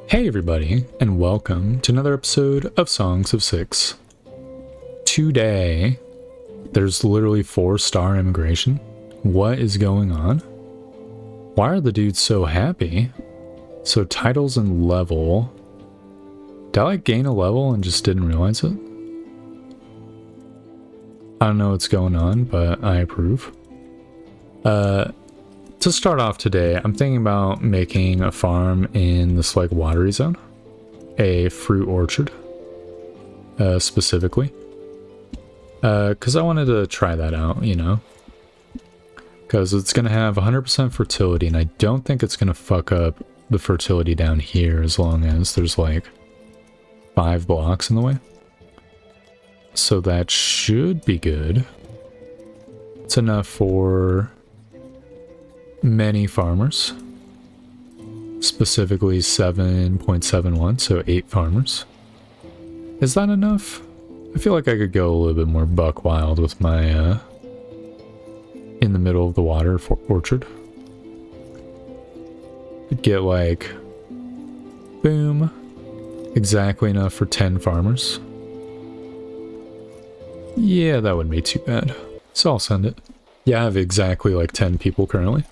Hey everybody, and welcome to another episode of Songs of Six. Today, there's literally 4-star immigration. What is going on? Why are the dudes so happy? So titles and level. Did I like gain a level and just didn't realize it? I don't know what's going on, but I approve. To start off today, I'm thinking about making a farm in this like watery zone. A fruit orchard, specifically. Because I wanted to try that out, you know. Because it's going to have 100% fertility, and I don't think it's going to fuck up the fertility down here as long as there's like 5 blocks in the way. So that should be good. It's enough for many farmers, specifically 7.71, so 8 farmers. Is that enough? I feel like I could go a little bit more buck wild with my in the middle of the water orchard. Could get like, boom, exactly enough for 10 farmers. Yeah, that wouldn't be too bad. So I'll send it. Yeah, I have exactly like 10 people currently.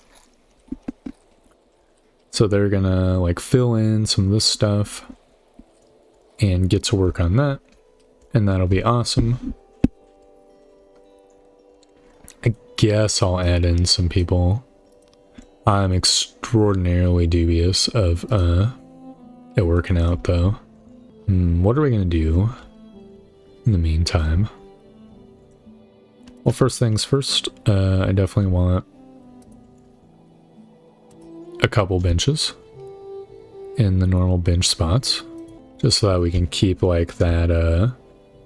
So they're gonna like fill in some of this stuff and get to work on that. And that'll be awesome. I guess I'll add in some people. I'm extraordinarily dubious of it working out though. What are we gonna do in the meantime? Well, first things first, I definitely want a couple benches in the normal bench spots, just so that we can keep like that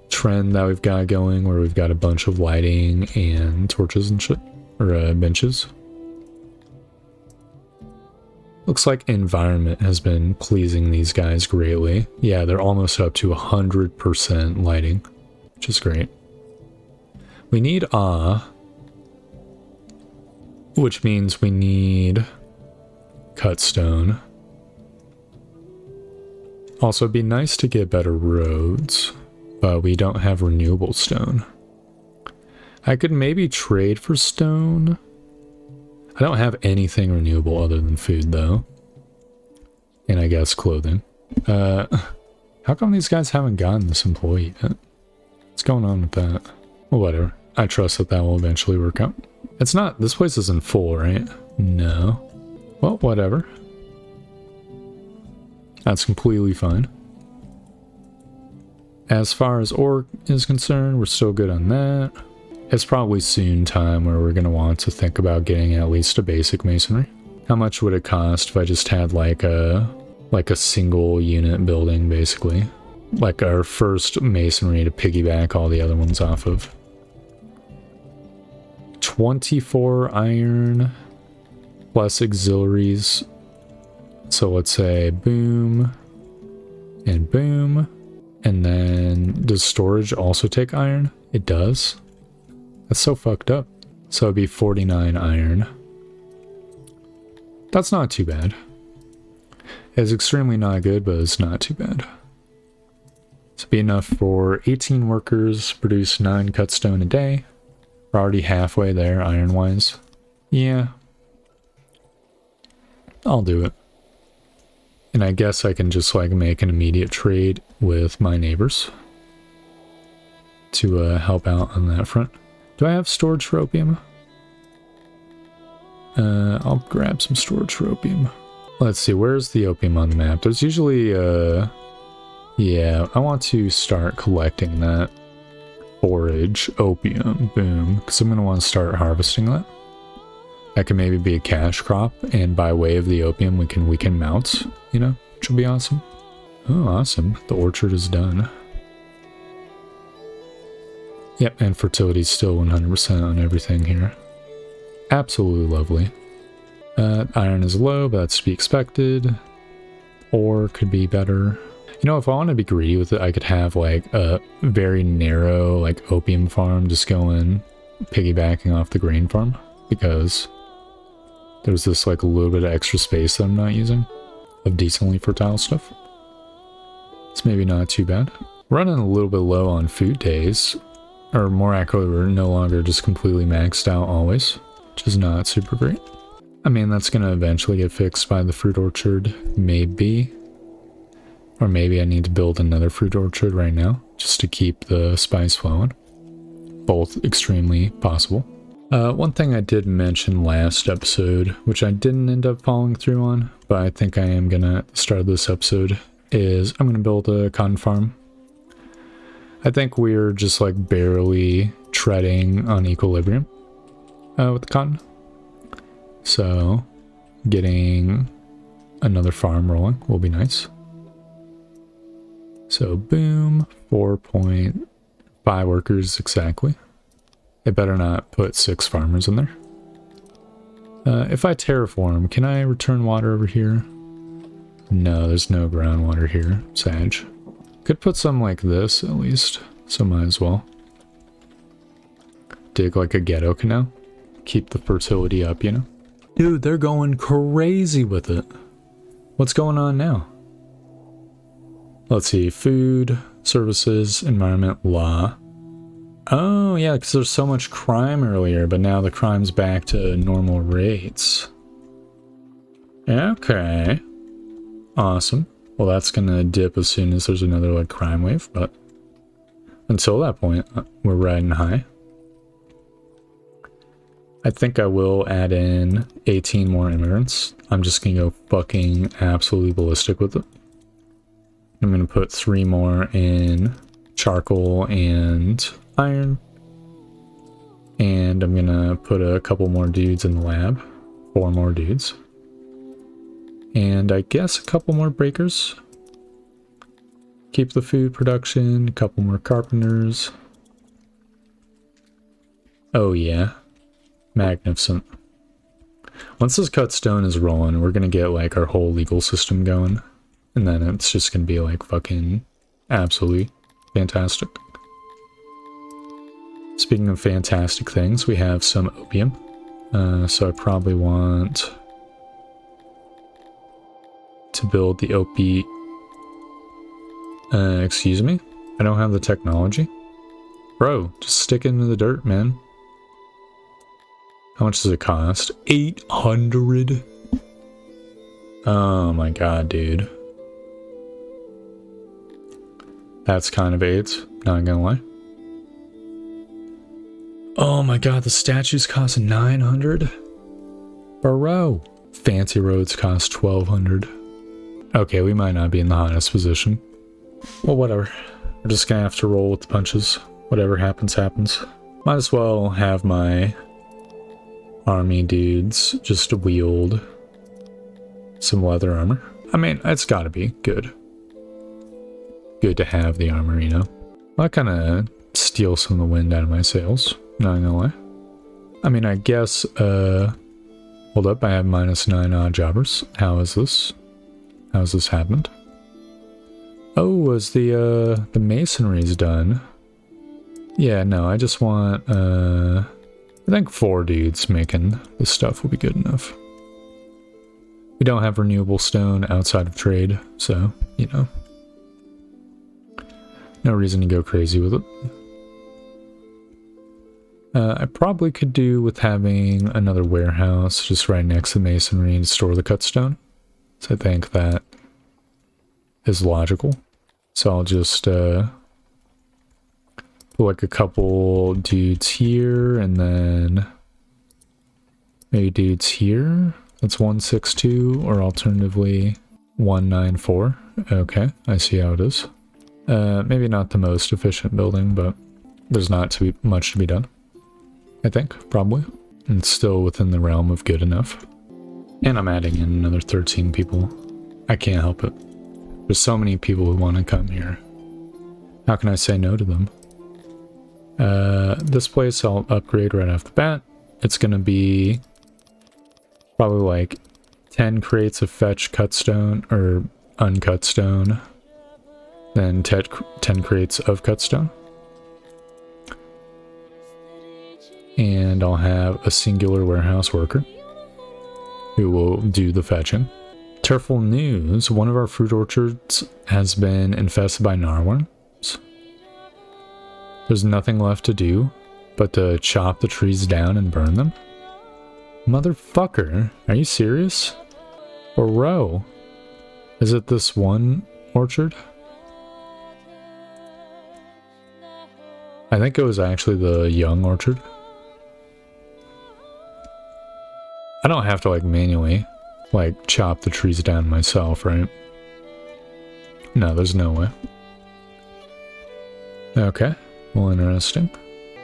trend that we've got going where we've got a bunch of lighting and torches and shit, or benches. Looks like environment has been pleasing these guys greatly. Yeah, they're almost up to 100% lighting, which is great. We need which means we need cut stone. Also, it'd be nice to get better roads, but we don't have renewable stone. I could maybe trade for stone. I don't have anything renewable other than food, though. And I guess clothing. How come these guys haven't gotten this employee yet? What's going on with that? Well, whatever. I trust that will eventually work out. It's not, this place isn't full, right? No. Well, whatever. That's completely fine. As far as ore is concerned, we're still good on that. It's probably soon time where we're going to want to think about getting at least a basic masonry. How much would it cost if I just had like a single unit building, basically? Like our first masonry to piggyback all the other ones off of. 24 iron plus auxiliaries. So let's say boom and boom. And then does storage also take iron? It does. That's so fucked up. So it'd be 49 iron. That's not too bad. It's extremely not good, but it's not too bad. So it'd be enough for 18 workers, produce 9 cut stone a day. We're already halfway there, iron-wise. Yeah. I'll do it. And I guess I can just like make an immediate trade with my neighbors to help out on that front. Do I have storage for opium? I'll grab some storage for opium. Let's see, where's the opium on the map? There's usually, yeah, I want to start collecting that. Forage, opium, boom, because I'm going to want to start harvesting that. That can maybe be a cash crop, and by way of the opium we can mount, you know, which will be awesome. Oh, awesome. The orchard is done. Yep, and fertility is still 100% on everything here. Absolutely lovely. Iron is low, but that's to be expected. Ore could be better. You know, if I want to be greedy with it, I could have like a very narrow like opium farm just going piggybacking off the grain farm, because there's this like a little bit of extra space that I'm not using of decently fertile stuff. It's maybe not too bad. Running a little bit low on food days, or more accurately, we're no longer just completely maxed out always, which is not super great. I mean, that's going to eventually get fixed by the fruit orchard, maybe. Or maybe I need to build another fruit orchard right now, just to keep the spice flowing. Both extremely possible. One thing I did mention last episode, which I didn't end up following through on, but I think I am going to start this episode, is I'm going to build a cotton farm. I think we're just like barely treading on equilibrium with the cotton. So getting another farm rolling will be nice. So boom, 4.5 workers exactly. They better not put 6 farmers in there. If I terraform, can I return water over here? No, there's no groundwater here. Sag. Could put some like this at least, so might as well. Dig like a ghetto canal. Keep the fertility up, you know? Dude, they're going crazy with it. What's going on now? Let's see, food, services, environment, law. Oh yeah, because there's so much crime earlier, but now the crime's back to normal rates. Okay. Awesome. Well, that's gonna dip as soon as there's another like crime wave, but until that point, we're riding high. I think I will add in 18 more immigrants. I'm just gonna go fucking absolutely ballistic with it. I'm gonna put 3 more in charcoal and iron. And I'm gonna put a couple more dudes in the lab. 4 more dudes. And I guess a couple more breakers. Keep the food production, a couple more carpenters. Oh yeah. Magnificent. Once this cut stone is rolling, we're gonna get like our whole legal system going. And then it's just gonna be like fucking absolutely fantastic. Speaking of fantastic things, we have some opium. So I probably want to build the opi... excuse me? I don't have the technology? Bro, just stick it into the dirt, man. How much does it cost? 800? Oh my god, dude. That's kind of AIDS, not gonna lie. Oh my god, the statues cost 900? Bro. Fancy roads cost 1200. Okay, we might not be in the hottest position. Well, whatever. We're just gonna have to roll with the punches. Whatever happens, happens. Might as well have my army dudes just wield some leather armor. I mean, it's gotta be good. Good to have the armor, you know? That kind of steals some of the wind out of my sails, not gonna lie. I mean, I guess, hold up, I have -9 odd jobbers. How is this? How's this happened? Oh, was the masonry's done? Yeah, no, I just want, I think 4 dudes making this stuff will be good enough. We don't have renewable stone outside of trade, so, you know. No reason to go crazy with it. I probably could do with having another warehouse just right next to masonry to store the cut stone. So I think that is logical. So I'll just put like a couple dudes here and then maybe dudes here. That's 162 or alternatively 194. Okay, I see how it is. Maybe not the most efficient building, but there's not too much to be done. I think, probably. And it's still within the realm of good enough. And I'm adding in another 13 people. I can't help it. There's so many people who want to come here. How can I say no to them? This place I'll upgrade right off the bat. It's going to be probably like 10 crates of fetch cut stone or uncut stone. Then 10 crates of cut stone. And I'll have a singular warehouse worker who will do the fetching. Tearful news, one of our fruit orchards has been infested by gnarworms. There's nothing left to do but to chop the trees down and burn them. Motherfucker, are you serious? Or row? Is it this one orchard? I think it was actually the young orchard. I don't have to like manually like chop the trees down myself, right? No, there's no way. Okay, well, interesting.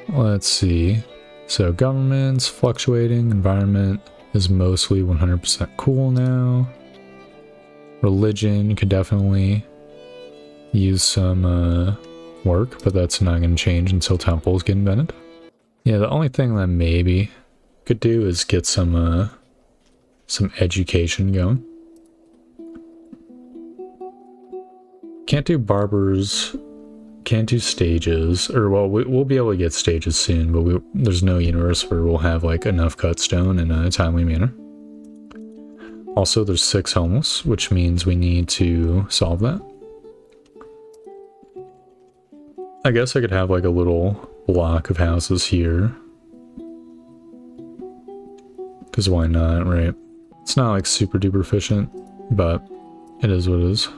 Let's see. So government's fluctuating, environment is mostly 100% cool now. Religion could definitely use some work, but that's not going to change until temples get invented. Yeah, the only thing that maybe could do is get some education going. Can't do barbers, can't do stages, or well, we'll be able to get stages soon, but there's no universe where we'll have like enough cut stone in a timely manner. Also, there's 6 homeless, which means we need to solve that. I guess I could have like a little block of houses here. Because why not, right? It's not like super duper efficient, but it is what it is.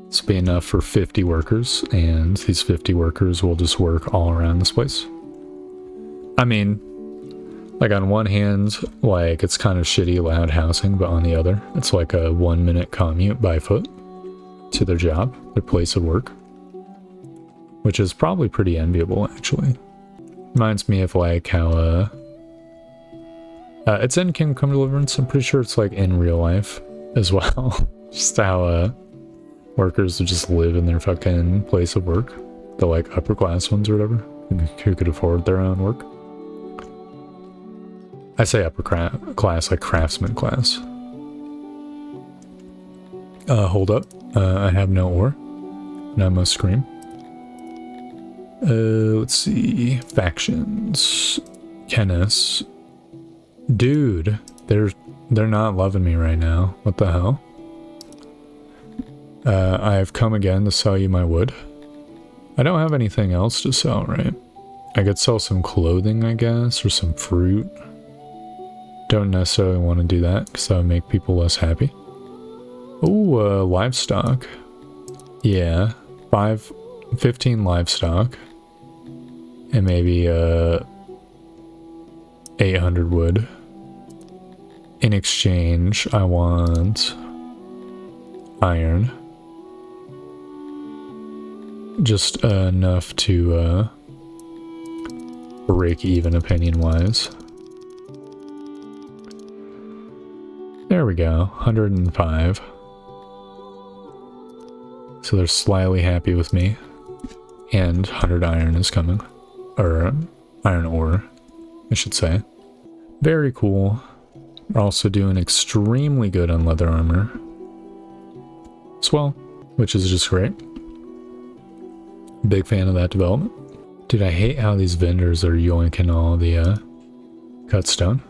This will be enough for 50 workers, and these 50 workers will just work all around this place. I mean, like on one hand, like it's kind of shitty loud housing, but on the other, it's like a 1-minute commute by foot to their job, their place of work. Which is probably pretty enviable, actually. Reminds me of like how, it's in Kingdom Come Deliverance. I'm pretty sure it's like in real life as well. Just how, workers would just live in their fucking place of work. The like upper class ones or whatever, who could afford their own work. I say upper class, like craftsman class. Hold up. I have no ore. And I must scream. Let's see. Factions. Kenneth. Dude, they're not loving me right now. What the hell? I've come again to sell you my wood. I don't have anything else to sell, right? I could sell some clothing, I guess, or some fruit. Don't necessarily want to do that, because that would make people less happy. Ooh, livestock. Yeah, 15 livestock. And maybe, 800 wood. In exchange, I want iron. Just enough to break even opinion-wise. There we go, 105. So they're slightly happy with me. And 100 iron is coming. Or iron ore, I should say. Very cool. We're also doing extremely good on leather armor as well, which is just great. Big fan of that development. Dude, I hate how these vendors are yoinking all the cut stone.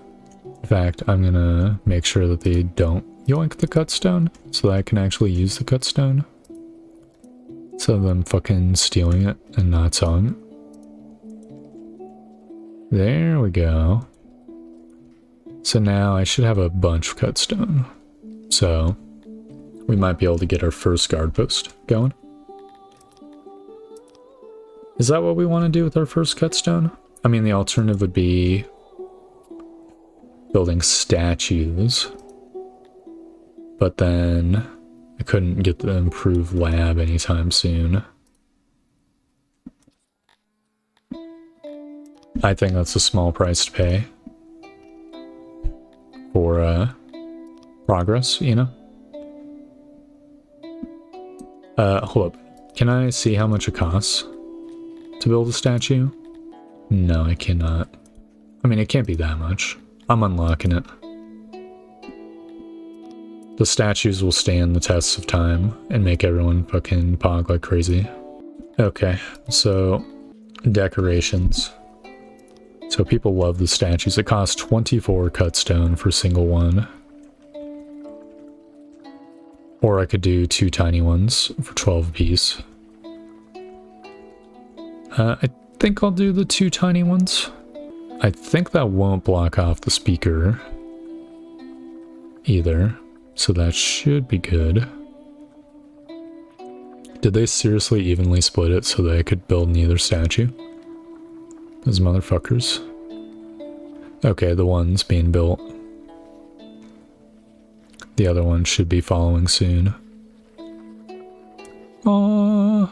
In fact, I'm gonna make sure that they don't yoink the cut stone so that I can actually use the cut stone. Instead of them fucking stealing it and not selling it. There we go. So now I should have a bunch of cut stone. So we might be able to get our first guard post going. Is that what we want to do with our first cut stone? I mean, the alternative would be building statues. But then I couldn't get the improved lab anytime soon. I think that's a small price to pay for progress, you know? Hold up. Can I see how much it costs to build a statue? No, I cannot. I mean, it can't be that much. I'm unlocking it. The statues will stand the tests of time and make everyone fucking pog like crazy. Okay, so decorations. So people love the statues. It costs 24 cut stone for single one. Or I could do 2 tiny ones for 12 apiece. I think I'll do the 2 tiny ones. I think that won't block off the speaker either, so that should be good. Did they seriously evenly split it so they could build neither statue? Those motherfuckers. Okay, the one's being built. The other one should be following soon. Aww.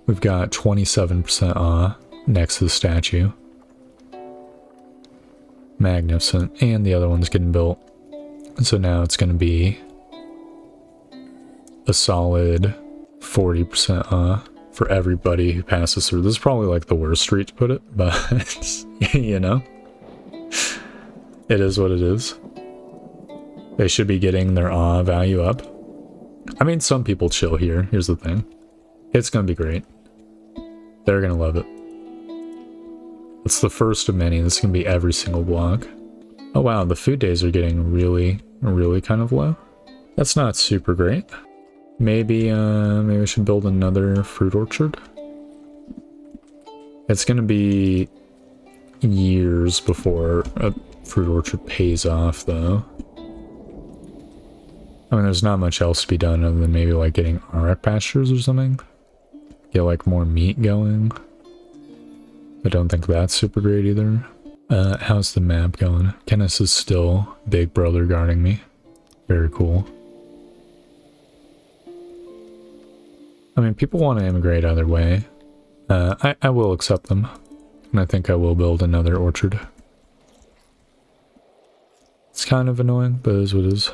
We've got 27% awe next to the statue. Magnificent. And the other one's getting built. So now it's going to be a solid 40% awe for everybody who passes through. This is probably like the worst street to put it, but you know, it is what it is. They should be getting their awe value up. I mean, some people chill here. Here's the thing. It's going to be great. They're going to love it. It's the first of many. This is going to be every single block. Oh wow, the food days are getting really kind of low. That's not super great. Maybe we should build another fruit orchard. It's going to be years before a fruit orchard pays off, though. I mean, there's not much else to be done other than maybe like getting RX pastures or something. Get like more meat going. I don't think that's super great either. How's the map going? Kenneth is still big brother guarding me. Very cool. I mean, people want to immigrate either way. I will accept them. And I think I will build another orchard. It's kind of annoying, but it is what it is.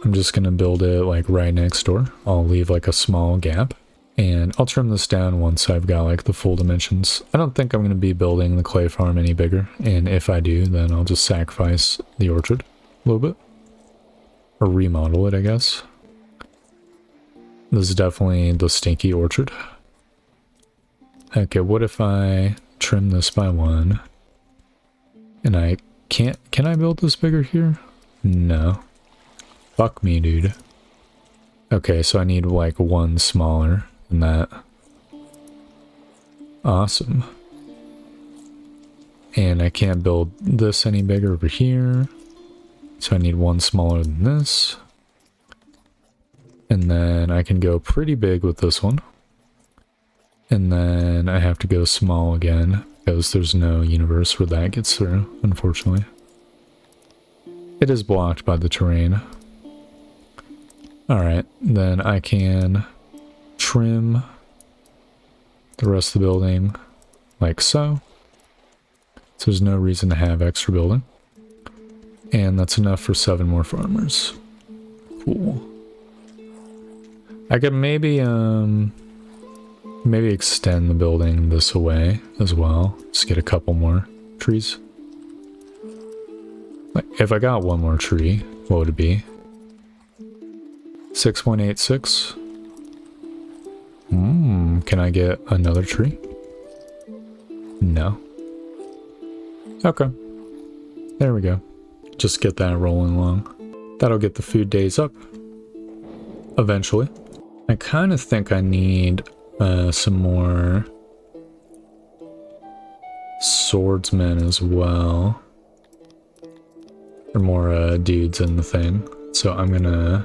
I'm just going to build it like right next door. I'll leave like a small gap. And I'll trim this down once I've got like the full dimensions. I don't think I'm going to be building the clay farm any bigger. And if I do, then I'll just sacrifice the orchard a little bit. Or remodel it, I guess. This is definitely the stinky orchard. Okay, what if I trim this by 1? And I can't... Can I build this bigger here? No. Fuck me, dude. Okay, so I need like 1 smaller than that. Awesome. And I can't build this any bigger over here. So I need 1 smaller than this. And then I can go pretty big with this one. And then I have to go small again, because there's no universe where that gets through, unfortunately. It is blocked by the terrain. Alright, then I can trim the rest of the building like so. So there's no reason to have extra building. And that's enough for 7 more farmers. Cool. I could maybe extend the building this way as well. Just get a couple more trees. Like if I got 1 more tree, what would it be? 6.86. Can I get another tree? No. Okay. There we go. Just get that rolling along. That'll get the food days up. Eventually. I kind of think I need some more swordsmen as well. Or more dudes in the thing. So I'm gonna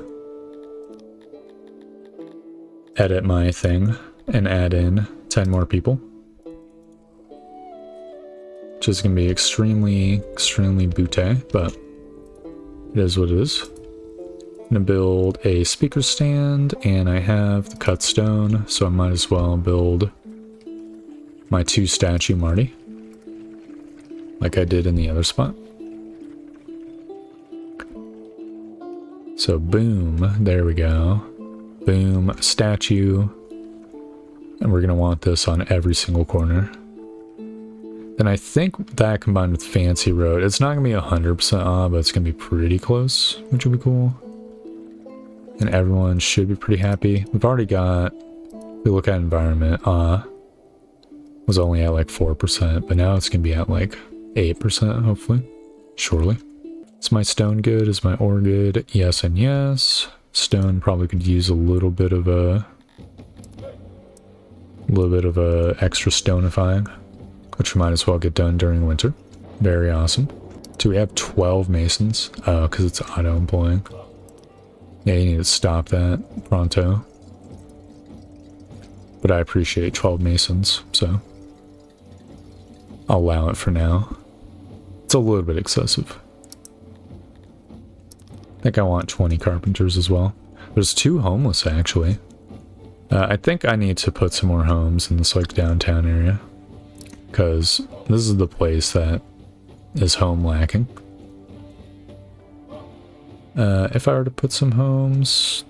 edit my thing and add in 10 more people. Which is gonna be extremely bootay, but it is what it is. I'm gonna build a speaker stand, and I have the cut stone, so I might as well build my 2 statue Marty, like I did in the other spot. So boom, there we go. Boom, statue. And we're gonna want this on every single corner. Then I think that combined with Fancy Road, it's not gonna be 100% on, but it's gonna be pretty close, which would be cool. And everyone should be pretty happy. We've already got, if we look at environment, was only at like 4%, but now it's gonna be at like 8%, hopefully, surely. Is my stone good? Is my ore good? Yes and yes. Stone probably could use a little bit of a extra stonifying, which we might as well get done during winter. Very awesome. Do we have 12 masons? Oh, because it's auto-employing. Yeah, you need to stop that pronto. But I appreciate 12 masons, so I'll allow it for now. It's a little bit excessive. I think I want 20 carpenters as well. There's 2 homeless, actually. I think I need to put some more homes in this, like, downtown area. Because this is the place that is home lacking. If I were to put some homes...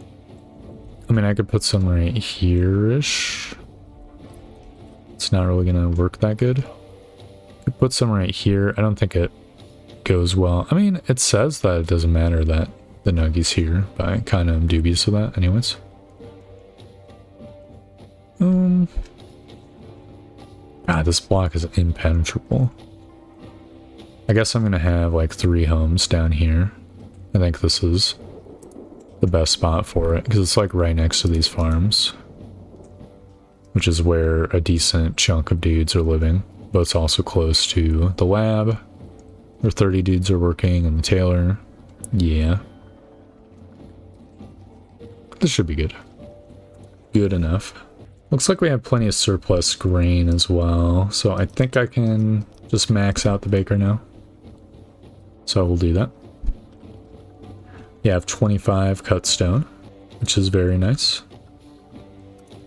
I mean, I could put some right here-ish. It's not really gonna work that good. I could put some right here. I don't think it goes well. I mean, it says that it doesn't matter that the Nuggy's here, but I kind of am dubious of that anyways. This block is impenetrable. I guess I'm gonna have like 3 homes down here. I think this is the best spot for it, because it's like right next to these farms, which is where a decent chunk of dudes are living, but it's also close to the lab, where 30 dudes are working, and the tailor. Yeah. This should be good. Good enough. Looks like we have plenty of surplus grain as well, so I think I can just max out the baker now. So we'll do that. Yeah, I have 25 cut stone, which is very nice.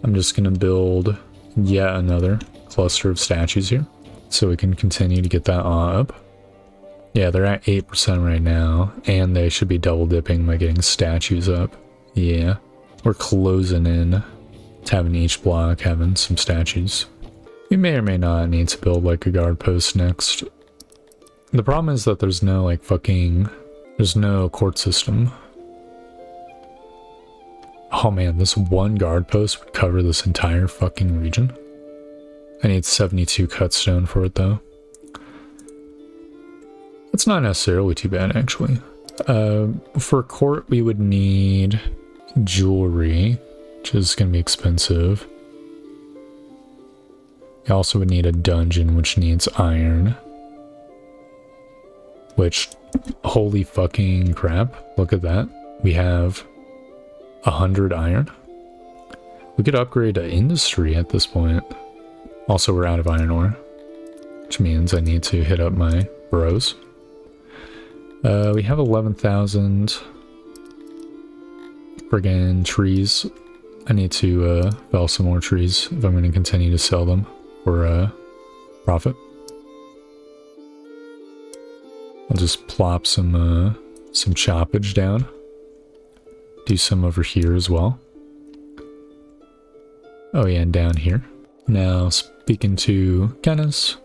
I'm just going to build yet another cluster of statues here, so we can continue to get that awe up. Yeah, they're at 8% right now, and they should be double dipping by getting statues up. Yeah, we're closing in to having each block having some statues. We may or may not need to build like a guard post next. The problem is that there's no like there's no court system. Oh man, this one guard post would cover this entire fucking region. I need 72 cut stone for it though. That's not necessarily too bad actually. For court we would need jewelry, which is going to be expensive. You also would need a dungeon, which needs iron. Which, holy fucking crap, look at that. We have 100 iron. We could upgrade to industry at this point. Also, we're out of iron ore, which means I need to hit up my bros. We have 11,000 friggin' trees. I need to fell some more trees if I'm going to continue to sell them for profit. I'll just plop some choppage down. Do some over here as well. Oh yeah, and down here. Now speaking to Kenneth.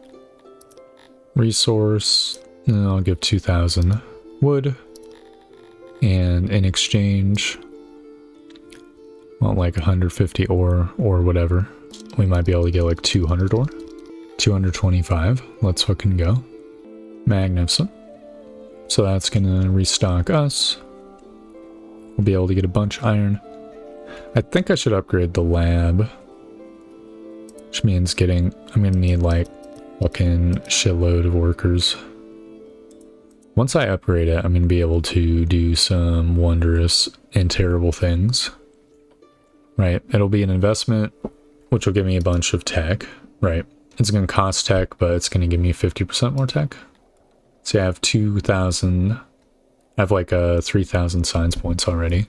Resource. I'll give 2,000 wood. And in exchange, well, like 150 ore or whatever. We might be able to get like 200 ore. 225. Let's fucking go. Magnificent. So that's gonna restock us. We'll be able to get a bunch of iron. I think I should upgrade the lab. Which means I'm gonna need like fucking shitload of workers. Once I upgrade it, I'm gonna be able to do some wondrous and terrible things. Right, it'll be an investment, which will give me a bunch of tech. Right, it's gonna cost tech, but it's gonna give me 50% more tech. So I have 2,000, I have like 3,000 science points already.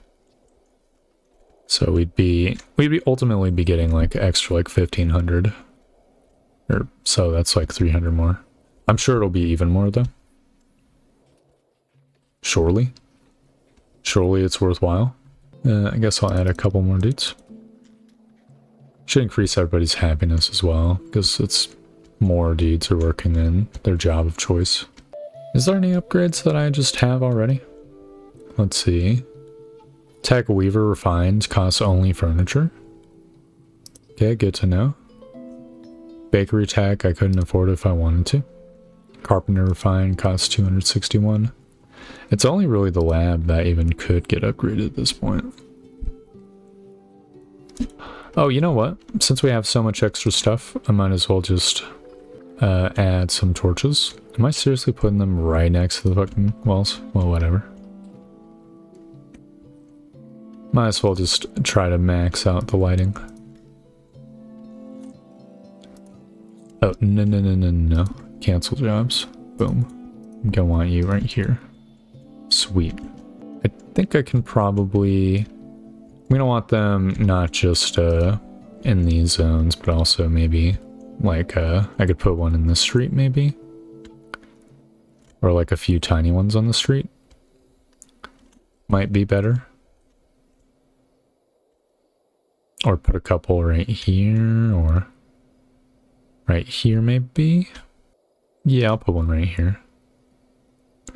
So we'd ultimately be getting like extra like 1,500. Or so that's like 300 more. I'm sure it'll be even more though. Surely it's worthwhile. I guess I'll add a couple more dudes. Should increase everybody's happiness as well, because it's more dudes are working in their job of choice. Is there any upgrades that I just have already? Let's see. Tech Weaver Refined costs only furniture. Okay, good to know. Bakery Tech, I couldn't afford it if I wanted to. Carpenter Refined costs 261. It's only really the lab that even could get upgraded at this point. Oh, you know what? Since we have so much extra stuff, I might as well just add some torches. Am I seriously putting them right next to the fucking walls? Well, whatever. Might as well just try to max out the lighting. Oh, no. Cancel jobs. Boom. I'm gonna want you right here. Sweet. I think I can probably... I'm gonna want them not just in these zones, but also maybe like I could put one in this street maybe. Or like a few tiny ones on the street. Might be better. Or put a couple right here, or right here maybe? Yeah, I'll put one right here.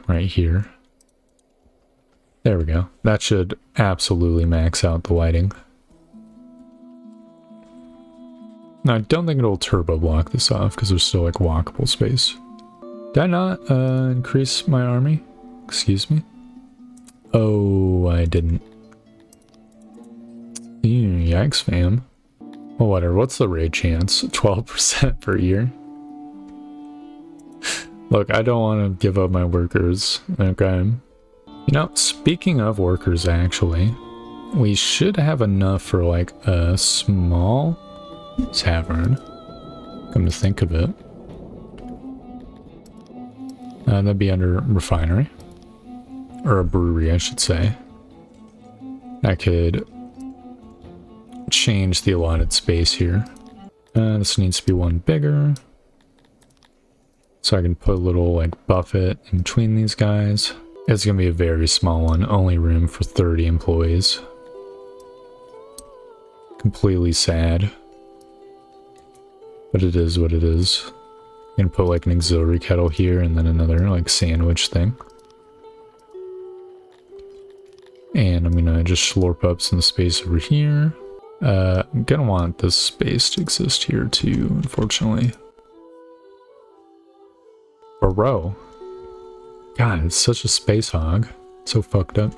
Right here. There we go. That should absolutely max out the lighting. Now, I don't think it'll turbo block this off because there's still like walkable space. Did I not increase my army? Excuse me? Oh, I didn't. Yikes, fam. Well, whatever. What's the raid chance? 12% per year? Look, I don't want to give up my workers, okay? You know, speaking of workers, actually, we should have enough for, like, a small tavern. Come to think of it. That'd be under refinery. Or a brewery, I should say. I could change the allotted space here. This needs to be one bigger. So I can put a little like buffet in between these guys. It's gonna be a very small one, only room for 30 employees. Completely sad. But it is what it is. I'm gonna put like an auxiliary kettle here and then another like sandwich thing. And I'm gonna just slurp up some space over here. I'm gonna want this space to exist here too, unfortunately. A row. God, it's such a space hog. So fucked up.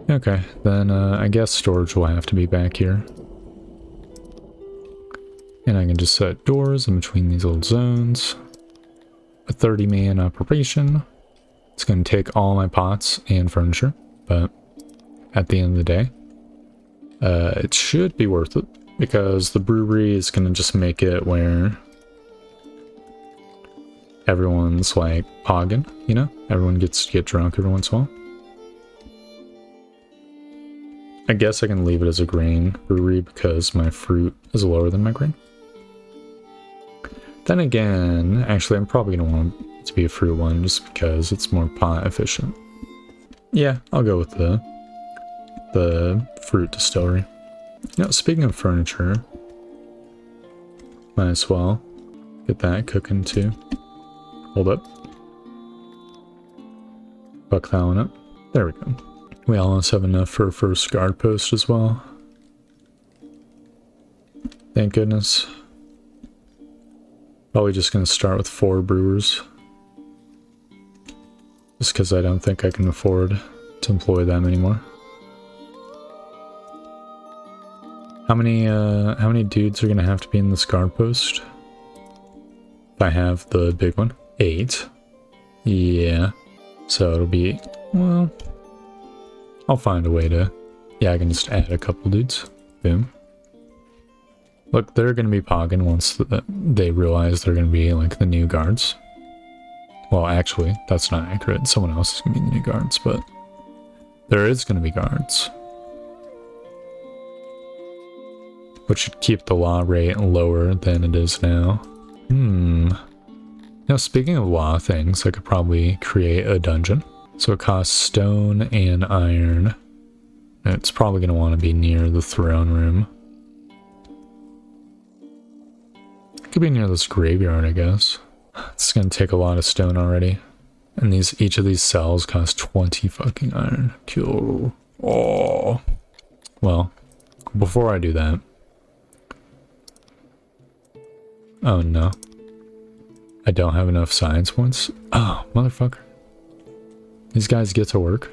Okay, then I guess storage will have to be back here. And I can just set doors in between these little zones. A 30-man operation. It's going to take all my pots and furniture, but at the end of the day, it should be worth it because the brewery is going to just make it where everyone's like pogging, you know? Everyone gets to get drunk every once in a while. I guess I can leave it as a grain brewery because my fruit is lower than my grain. Then again, actually I'm probably going to want it to be a fruit one just because it's more pot efficient. Yeah, I'll go with the fruit distillery. You know, speaking of furniture, might as well get that cooking too. Hold up. Buck that one up. There we go. We almost have enough for a first guard post as well. Thank goodness. Probably just going to start with 4 brewers. Just because I don't think I can afford to employ them anymore. How many dudes are going to have to be in this guard post? If I have the big one. 8. Yeah. So it'll be, well, I'll find a way to, yeah, I can just add a couple dudes. Boom. Look, they're going to be pogging once they realize they're going to be like the new guards. Well, actually, that's not accurate. Someone else is going to be the new guards, but there is going to be guards. Which should keep the law rate lower than it is now. Now, speaking of law things, I could probably create a dungeon. So it costs stone and iron. It's probably going to want to be near the throne room. It could be near this graveyard, I guess. It's going to take a lot of stone already. And each of these cells cost 20 fucking iron. Cool. Oh. Well, before I do that. Oh no. I don't have enough science points. Oh, motherfucker. These guys get to work.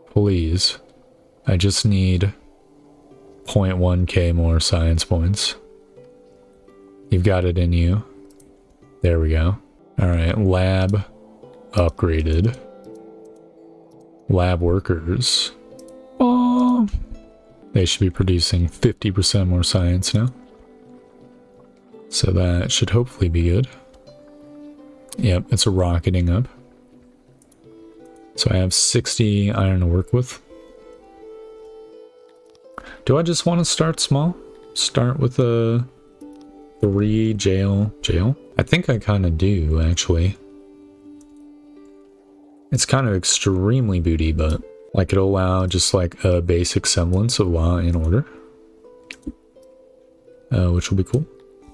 Please. I just need 0.1k more science points. You've got it in you. There we go. Alright, lab upgraded. Lab workers. Oh, they should be producing 50% more science now. So that should hopefully be good. Yep, it's rocketing up. So I have 60 iron to work with. Do I just want to start small? Start with a 3 jail? I think I kind of do, actually. It's kind of extremely booty, but like it'll allow just like a basic semblance of law and order. Which will be cool.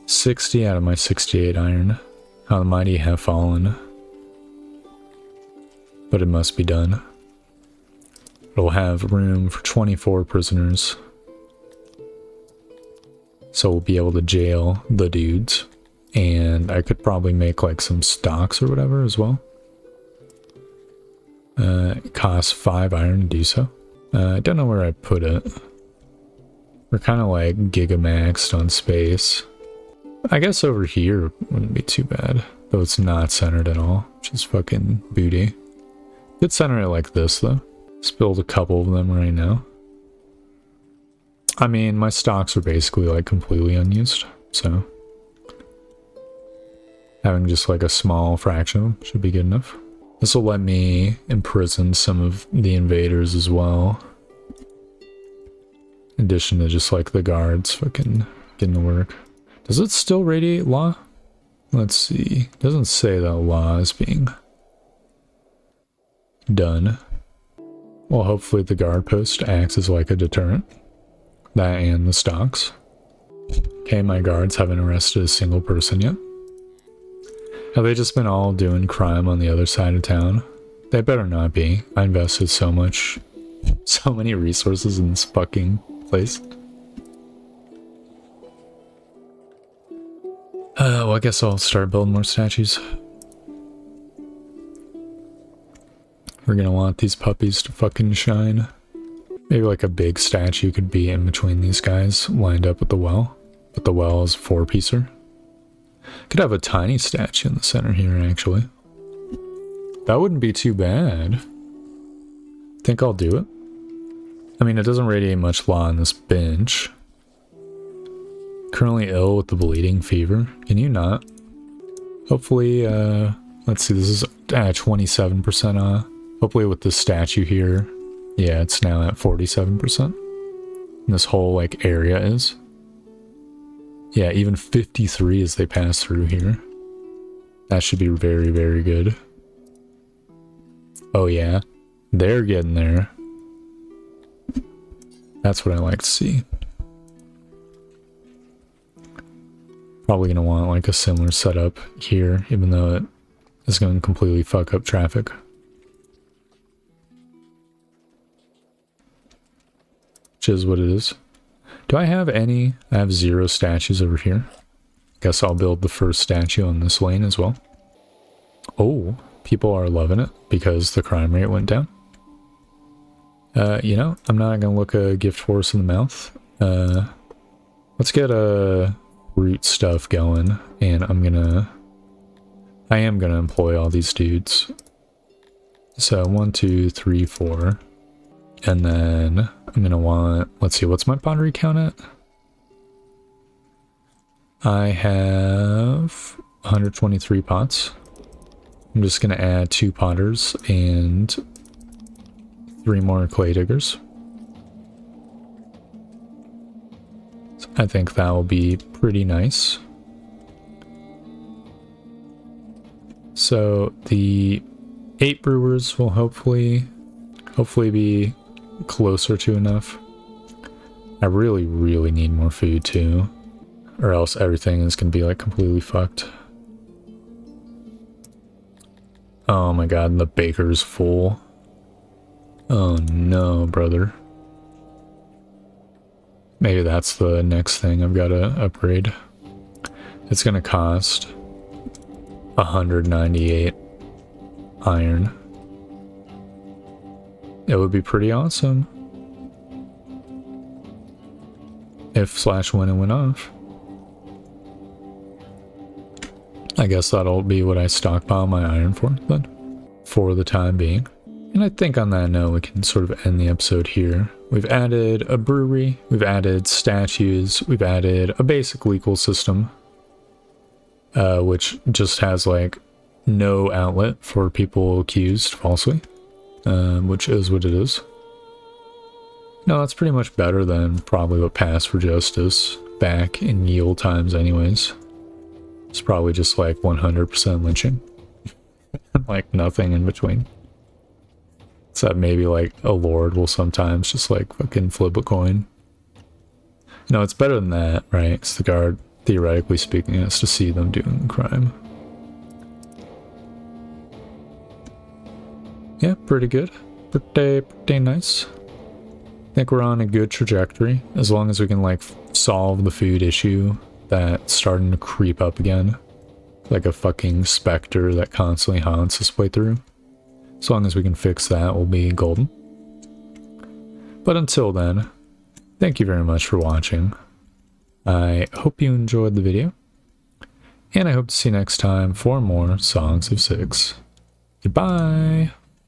60 out of my 68 iron. How the mighty have fallen. But it must be done. It'll have room for 24 prisoners. So we'll be able to jail the dudes. And I could probably make like some stocks or whatever as well. It costs 5 iron to do so. I don't know where I put it. We're kind of like gigamaxed on space. I guess over here wouldn't be too bad. Though it's not centered at all, which is fucking booty. Could center it like this though. Let's build a couple of them right now. I mean, my stocks are basically like completely unused, so having just like a small fraction of them should be good enough. This will let me imprison some of the invaders as well. In addition to just like the guards fucking getting to work. Does it still radiate law? Let's see. It doesn't say that law is being done. Well, hopefully the guard post acts as like a deterrent. That and the stocks. Okay, my guards haven't arrested a single person yet. Have they just been all doing crime on the other side of town? They better not be. I invested so many resources in this fucking place. Well, I guess I'll start building more statues. We're gonna want these puppies to fucking shine. Maybe like a big statue could be in between these guys, lined up with the well. But the well is 4-piecer. Could have a tiny statue in the center here, actually. That wouldn't be too bad. Think I'll do it. I mean, it doesn't radiate much law on this bench. Currently ill with the bleeding fever. Can you not? Hopefully, let's see, this is at 27% off. Hopefully with this statue here, yeah, it's now at 47%. And this whole, like, area is. Yeah, even 53 as they pass through here. That should be very, very good. Oh yeah, they're getting there. That's what I like to see. Probably gonna want like a similar setup here, even though it is going to completely fuck up traffic. Which is what it is. Do I have any? I have 0 statues over here. Guess I'll build the first statue on this lane as well. Oh, people are loving it because the crime rate went down. You know, I'm not gonna look a gift horse in the mouth. Let's get a root stuff going, and I am gonna employ all these dudes. So 1, 2, 3, 4. And then I'm gonna want, let's see, what's my pottery count at? I have 123 pots. I'm just gonna add 2 potters and 3 more clay diggers. So I think that will be pretty nice. So the 8 brewers will hopefully be closer to enough. I really need more food too, or else everything is gonna be like completely fucked. Oh my god, the baker's full. Oh no, brother. Maybe that's the next thing I've got to upgrade. It's gonna cost 198 iron. It would be pretty awesome if /win went off. I guess that'll be what I stockpile my iron for then, for the time being. And I think on that note, we can sort of end the episode here. We've added a brewery, we've added statues, we've added a basic legal system, which just has like no outlet for people accused falsely, which is what it is. No, that's pretty much better than probably what passed for justice back in ye olde times anyways. It's probably just like 100% lynching. Like nothing in between. Except maybe like a lord will sometimes just like fucking flip a coin. No, it's better than that, right? Because the guard, theoretically speaking, has to see them doing crime. Yeah, pretty good. Pretty nice. I think we're on a good trajectory, as long as we can like solve the food issue that's starting to creep up again. Like a fucking specter that constantly haunts this playthrough. As long as we can fix that, we'll be golden. But until then, thank you very much for watching. I hope you enjoyed the video, and I hope to see you next time for more Songs of Six. Goodbye!